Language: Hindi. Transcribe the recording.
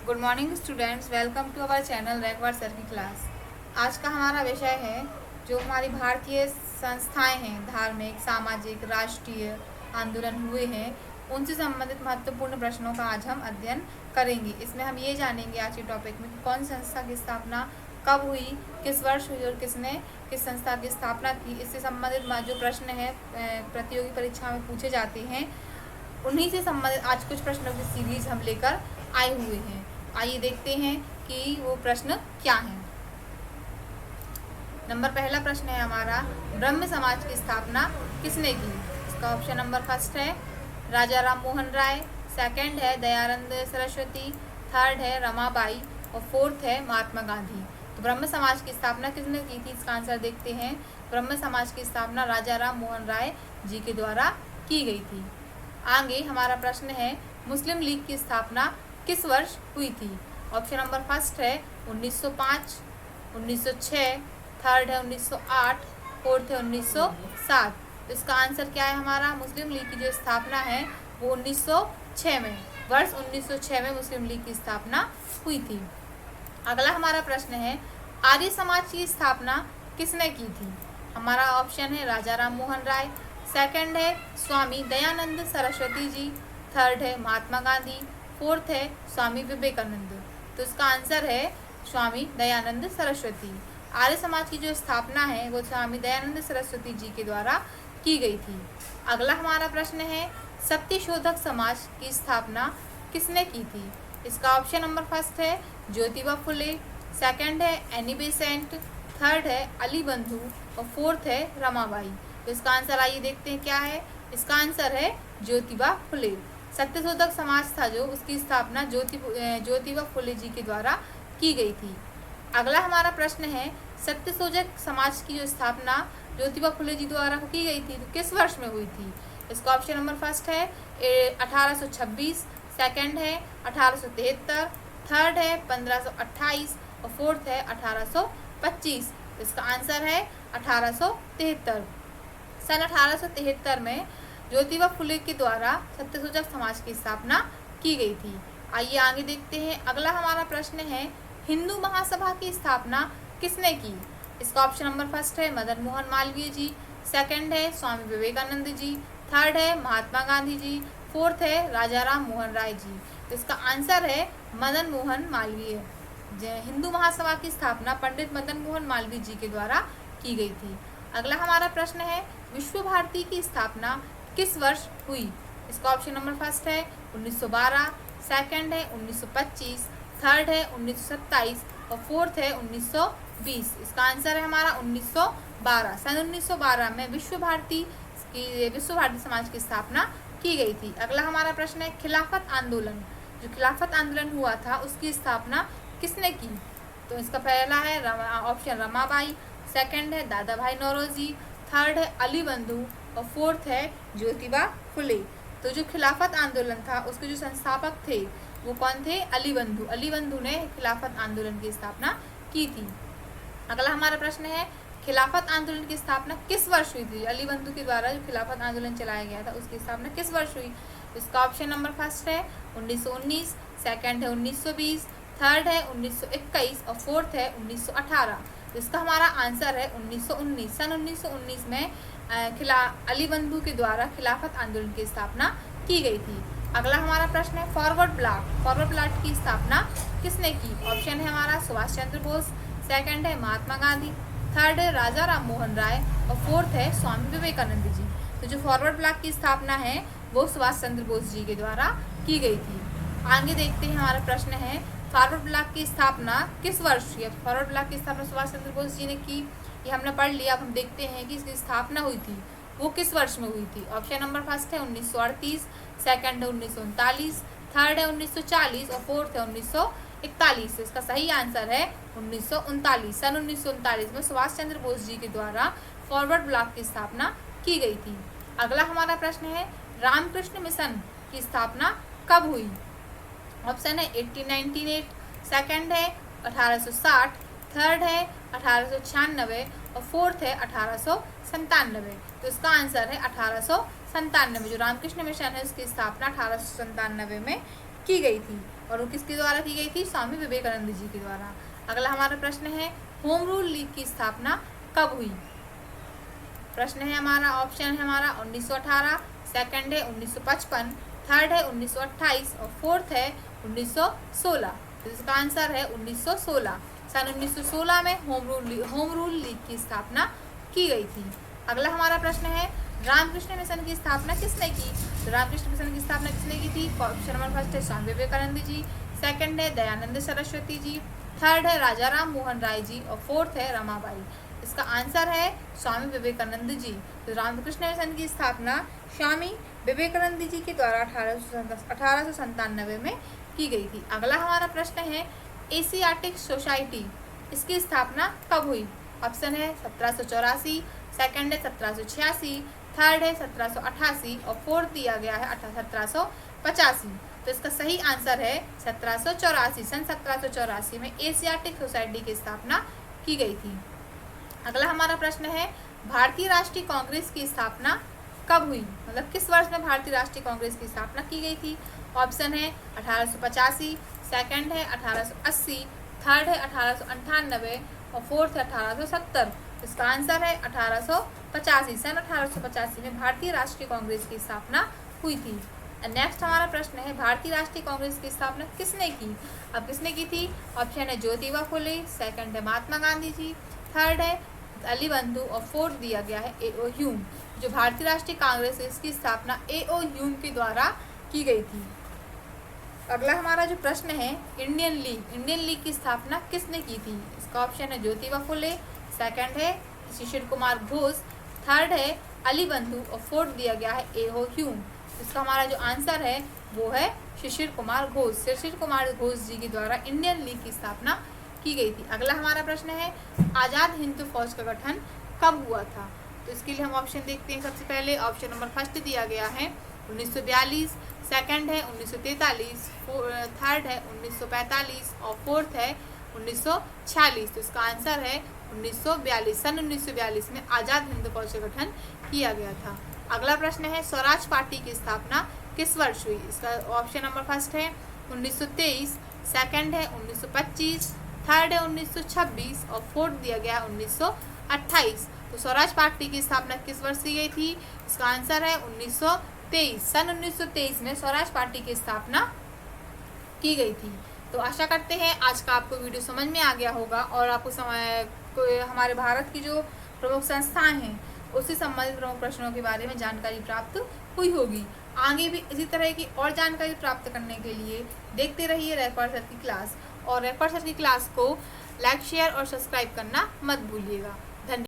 Good morning students, welcome to our channel Raikwar sir की क्लास। आज का हमारा विषय है जो हमारी भारतीय संस्थाएं हैं, धार्मिक, सामाजिक, राष्ट्रीय आंदोलन हुए हैं, उनसे संबंधित महत्वपूर्ण प्रश्नों का आज हम अध्ययन करेंगे। इसमें हम ये जानेंगे आज के टॉपिक में कि कौन संस्था की स्थापना कब हुई, किस वर्ष हुई और किसने किस संस्था की स्थापना की। इससे संबंधित जो प्रश्न है प्रतियोगी परीक्षा में पूछे जाते हैं, उन्हीं से संबंधित आज कुछ प्रश्नों की सीरीज हम लेकर आए हुए हैं। आइए देखते हैं कि वो प्रश्न क्या है। पहला प्रश्न है हमारा, ब्रह्म समाज की स्थापना किसने की। इसका ऑप्शन नंबर फर्स्ट है राजा राम मोहन राय, सेकंड है दयानंद सरस्वती, थर्ड है रमाबाई और फोर्थ है महात्मा गांधी। तो ब्रह्म समाज की स्थापना किसने की थी, इसका आंसर देखते हैं। ब्रह्म समाज की स्थापना राजा राम मोहन राय जी के द्वारा की गई थी। आगे हमारा प्रश्न है, मुस्लिम लीग की स्थापना किस वर्ष हुई थी। ऑप्शन नंबर फर्स्ट है 1905, 1906, थर्ड है 1908, फोर्थ है 1907। तो इसका आंसर क्या है हमारा, मुस्लिम लीग की जो स्थापना है वो 1906 में, वर्ष 1906 में मुस्लिम लीग की स्थापना हुई थी। अगला हमारा प्रश्न है, आर्य समाज की स्थापना किसने की थी। हमारा ऑप्शन है राजा राम मोहन राय, सेकंड है स्वामी दयानंद सरस्वती जी, थर्ड है महात्मा गांधी, फोर्थ है स्वामी विवेकानंद। तो इसका आंसर है स्वामी दयानंद सरस्वती। आर्य समाज की जो स्थापना है वो स्वामी दयानंद सरस्वती जी के द्वारा की गई थी। अगला हमारा प्रश्न है, सत्यशोधक समाज की स्थापना किसने की थी। इसका ऑप्शन नंबर फर्स्ट है ज्योतिबा फुले, सेकंड है एनी बेसेंट, थर्ड है अली बंधु और फोर्थ है रमाबाई। तो इसका आंसर आइए देखते हैं क्या है। इसका आंसर है ज्योतिबा फुले। सत्यशोधक समाज था जो, उसकी स्थापना ज्योतिबा फुले जी के द्वारा की गई थी। अगला हमारा प्रश्न है, सत्यशोधक समाज की जो स्थापना ज्योतिबा फुले जी द्वारा की गई थी तो किस वर्ष में हुई थी। इसका ऑप्शन नंबर फर्स्ट है 1826, सेकंड है 1873, थर्ड है 1528 और फोर्थ है 1825। इसका आंसर है 1873। सन 1873 में ज्योतिबा फुले के द्वारा सत्यशोधक समाज की स्थापना की गई थी। आइए आगे देखते हैं। अगला हमारा प्रश्न है, हिंदू महासभा की स्थापना किसने की। इसका ऑप्शन नंबर फर्स्ट है मदन मोहन मालवीय जी, सेकंड है स्वामी विवेकानंद जी, थर्ड है महात्मा गांधी जी, फोर्थ है राजा राम मोहन राय जी। तो इसका आंसर है मदन मोहन मालवीय। हिंदू महासभा की स्थापना पंडित मदन मोहन मालवीय जी के द्वारा की गई थी। अगला हमारा प्रश्न है, विश्व भारती की स्थापना किस वर्ष हुई। इसका ऑप्शन नंबर फर्स्ट है 1912, सेकंड है 1925, थर्ड है 1927 और फोर्थ है 1920। इसका आंसर है हमारा 1912। सन 1912 में विश्व भारती समाज की स्थापना की गई थी। अगला हमारा प्रश्न है, खिलाफत आंदोलन, जो खिलाफत आंदोलन हुआ था उसकी स्थापना किसने की। तो इसका पहला है ऑप्शन रमाबाई, सेकंड है दादा भाई नौरोजी, थर्ड है अली बंधु और फोर्थ है ज्योतिबा फुले। तो जो खिलाफत आंदोलन था उसके जो संस्थापक थे वो कौन थे, अली बंधु। अली बंधु ने खिलाफत आंदोलन की स्थापना की थी। अगला हमारा प्रश्न है, खिलाफत आंदोलन की स्थापना किस वर्ष हुई थी। अली बंधु के द्वारा जो खिलाफत आंदोलन चलाया गया था उसकी स्थापना किस वर्ष हुई। इसका ऑप्शन नंबर फर्स्ट है 1919, सेकंड है 1920, थर्ड है 1921 और फोर्थ है 1918। तो इसका हमारा आंसर है 1919। सन 1919 में अली बंधु के द्वारा खिलाफत आंदोलन की स्थापना की गई थी। अगला हमारा प्रश्न है, फॉरवर्ड ब्लॉक की स्थापना किसने की। ऑप्शन है हमारा सुभाष चंद्र बोस, सेकंड है महात्मा गांधी, थर्ड है राजा राम मोहन राय और फोर्थ है स्वामी विवेकानंद जी। तो जो फॉरवर्ड ब्लॉक की स्थापना है वो सुभाष चंद्र बोस जी के द्वारा की गई थी। आगे देखते हैं, हमारा प्रश्न है, फॉरवर्ड ब्लॉक की स्थापना किस वर्ष हुई। फॉरवर्ड ब्लॉक की स्थापना सुभाष चंद्र बोस जी ने की, ये हमने पढ़ लिया। अब हम देखते हैं कि इसकी स्थापना हुई थी वो किस वर्ष में हुई थी। ऑप्शन नंबर फर्स्ट है 1938, सेकंड है 1939, थर्ड है 1940 और फोर्थ है 1941। इसका सही आंसर है 1939। सन 1939 में सुभाष चंद्र बोस जी के द्वारा फॉरवर्ड ब्लॉक की स्थापना की गई थी। अगला हमारा प्रश्न है, रामकृष्ण मिशन की स्थापना कब हुई। ऑप्शन है 1898, सेकंड है 1860, थर्ड है 1896 और फोर्थ है 1897। तो इसका आंसर है 1897। जो रामकृष्ण मिशन है उसकी स्थापना 1897 में की गई थी। और वो किसके द्वारा की गई थी? स्वामी विवेकानंद जी के द्वारा। अगला हमारा प्रश्न है, होम रूल लीग की स्थापना कब हुई? प्रश्न है हमारा, ऑप्शन है हमारा 1918, सेकंड है 1955, थर्ड है 1928 और फोर्थ है 1916। तो इसका आंसर है 1916। सन 1916 में होम रूल लीग की स्थापना की गई थी। अगला हमारा प्रश्न है, रामकृष्ण मिशन की स्थापना किसने की? तो रामकृष्ण मिशन की स्थापना किसने की थी? ऑप्शन नंबर फर्स्ट है स्वामी विवेकानंद जी, सेकंड है दयानंद सरस्वती जी, थर्ड है राजा राम मोहन राय जी और फोर्थ है रमाबाई। इसका आंसर है स्वामी विवेकानंद जी। तो रामकृष्ण मिशन की स्थापना स्वामी विवेकानंद जी के द्वारा 1897 में की गई थी। अगला हमारा प्रश्न है, एशियाटिक सोसाइटी, इसकी स्थापना कब हुई? ऑप्शन है 1784, सेकंड है 1786, थर्ड है 1788 और फोर्थ दिया गया है 1785। तो इसका सही आंसर है 1784। सन 1784 में एशियाटिक सोसाइटी की स्थापना की गई थी। अगला हमारा प्रश्न है, भारतीय राष्ट्रीय कांग्रेस की स्थापना कब हुई? मतलब किस वर्ष में भारतीय राष्ट्रीय कांग्रेस की स्थापना की गई थी? ऑप्शन है 1885, सेकंड है 1880, थर्ड है 1898 और फोर्थ है 1870। इसका आंसर है 1885। सन 1885 में भारतीय राष्ट्रीय कांग्रेस की स्थापना हुई थी। नेक्स्ट हमारा प्रश्न है, भारतीय राष्ट्रीय कांग्रेस की स्थापना किसने की? अब किसने की थी? ऑप्शन है ज्योतिबा फुले, सेकंड है महात्मा गांधी जी, थर्ड है अली बंधु और फोर्थ दिया गया है ए.ओ. ह्यूम। जो भारतीय राष्ट्रीय कांग्रेस है इसकी स्थापना ए.ओ. ह्यूम के द्वारा की गई थी। अगला हमारा जो प्रश्न है, इंडियन लीग की स्थापना किसने की थी? इसका ऑप्शन है ज्योतिबा फुले, सेकंड है शिशिर कुमार घोष, थर्ड है अली बंधु और फोर्थ दिया गया है ए.ओ. ह्यूम। इसका हमारा जो आंसर है वो है शिशिर कुमार घोष। शिशिर कुमार घोष जी के द्वारा इंडियन लीग की स्थापना की गई थी। अगला हमारा प्रश्न है, आज़ाद हिंद फौज का गठन कब हुआ था? तो इसके लिए हम ऑप्शन देखते हैं। सबसे पहले ऑप्शन नंबर फर्स्ट दिया गया है 1942, सेकंड है 1943, थर्ड है 1945 और फोर्थ है 1946। तो इसका आंसर है 1942। सन 1942 में आज़ाद हिंद फौज का गठन किया गया था। अगला प्रश्न है, स्वराज पार्टी की स्थापना किस वर्ष हुई? इसका ऑप्शन नंबर फर्स्ट है 1923, सेकंड है 1925, थर्ड है 1926 और फोर्थ दिया गया है 1928। तो स्वराज पार्टी की स्थापना किस वर्ष की गई थी? इसका आंसर है 1923। सन 1923 में स्वराज पार्टी की स्थापना की गई थी। तो आशा करते हैं आज का आपको वीडियो समझ में आ गया होगा और आपको हमारे भारत की जो प्रमुख संस्थाएं हैं उससे संबंधित प्रमुख प्रश्नों के बारे में जानकारी प्राप्त हुई होगी। आगे भी इसी तरह की और जानकारी प्राप्त करने के लिए देखते रहिए रैपर सर की क्लास, और रैपर सर की क्लास को लाइक, शेयर और सब्सक्राइब करना मत भूलिएगा।